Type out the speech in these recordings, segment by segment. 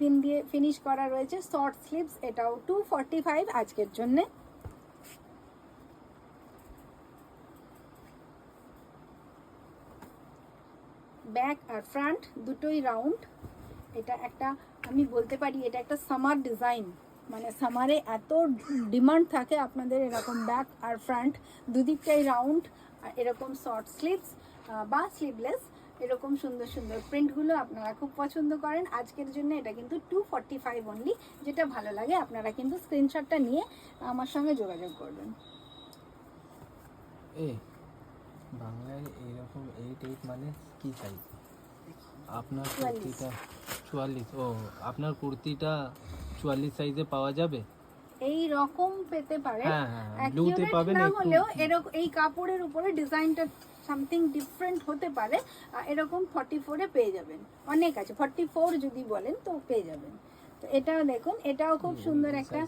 Pin দিয়ে finish করা রয়েছে, শর্ট স্লিভস, এটাও 245 আজকের জন্যে। ব্যাক আর ফ্রন্ট দুটোই রাউন্ড। এটা একটা, আমি বলতে পারি এটা একটা সামার ডিজাইন, মানে সামারে এত ডিমান্ড থাকে আপনাদের এরকম ব্যাক আর ফ্রন্ট দুদিকটাই রাউন্ড, আর এরকম শর্ট স্লিভস বা স্লিভলেস, এরকম সুন্দর সুন্দর প্রিন্টগুলো আপনারা খুব পছন্দ করেন। আজকের জন্য এটা কিন্তু 245 অনলি। যেটা ভালো লাগে আপনারা কিন্তু স্ক্রিনশটটা নিয়ে আমার সঙ্গে যোগাযোগ করবেন। বাংলায় এইরকম 8 মানে কি সাইজ? আপনার কুর্তিটা 44, ও আপনার কুর্তিটা 44 সাইজে পাওয়া যাবে? এই রকম পেতে পারে, ব্লুতে পাবেন না একটু, হলেও এরকম এই কাপড়ের উপরে ডিজাইনটা সামথিং ডিফারেন্ট হতে পারে, এরকম 44 এ পেয়ে যাবেন। অনেক আছে, 44 যদি বলেন তো পেয়ে যাবেন। তো এটাও দেখুন, এটাও খুব সুন্দর একটা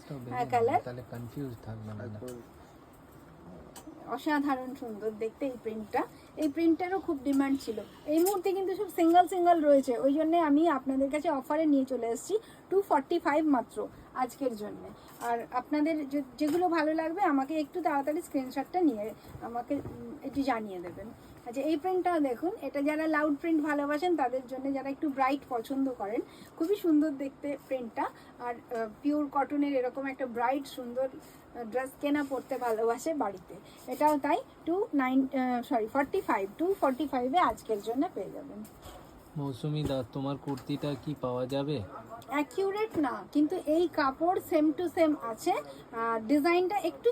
কালার, তাহলে কনফিউজ থাকবে না। অসাধারণ সুন্দর দেখতে এই প্রিন্টটা। এই প্রিন্টটারও খুব ডিমান্ড ছিল। এই মুহূর্তে কিন্তু সব সিঙ্গেল সিঙ্গেল রয়েছে, ওই জন্য আমি আপনাদের কাছে অফারে নিয়ে চলে এসেছি 245 মাত্র আজকের জন্য। আর আপনাদের যেগুলো ভালো লাগবে আমাকে একটু তাড়াতাড়ি স্ক্রিনশটটা নিয়ে আমাকে একটু জানিয়ে দেবেন। আচ্ছা, এই প্রিন্টটাও দেখুন, এটা যারা লাউড প্রিন্ট ভালোবাসেন তাদের জন্য, যারা একটু ব্রাইট পছন্দ করেন, খুবই সুন্দর দেখতে প্রিন্টটা। আর পিওর কটনের এরকম একটা ব্রাইট সুন্দর ড্রেস কেনা পড়তে ভালোবাসে বাড়িতে, এটাও তাই 245 আজকের জন্য পেয়ে যাবেন। মৌসুমি দা, তোমার কুর্তিটা কি পাওয়া যাবে? অ্যাকিউরেট না, কিন্তু এই কাপড় সেম টু সেম আছে, ডিজাইনটা একটু